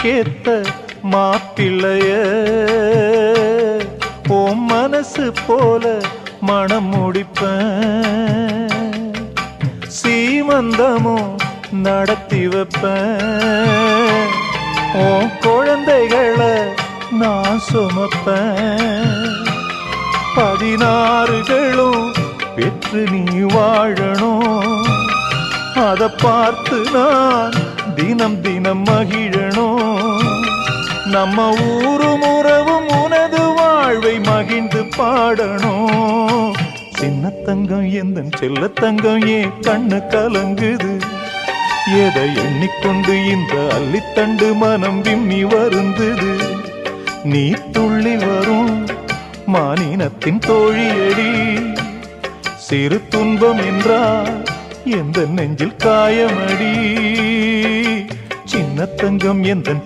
உனக்கேத்த மாப்பிள்ளைய உன் மனசு போல மனம் முடிப்பேன், சீமந்தமும் நடத்தி வைப்பேன், உன் குழந்தைகளை நான் சுமப்பேன், 16களும் பெற்று நீ வாழணும், அதை பார்த்து நான் தினம் தினம் மகிழணும், நம்ம ஊரும் உறவும் உனது வாழ்வை மகிழ்ந்து பாடணும். சின்ன தங்கம் எந்தன் செல்ல தங்கம் ஏன் கண்ணு கலங்குது, எதை எண்ணிக்கொண்டு இந்த அள்ளித்தண்டு மனம் விம்மி வருந்தது, நீ துள்ளி வரும் மானினத்தின் தோழியடி, சிறு துன்பம் என்றால் எந்த நெஞ்சில் காயமடி, சின்ன தங்கம் எந்தன்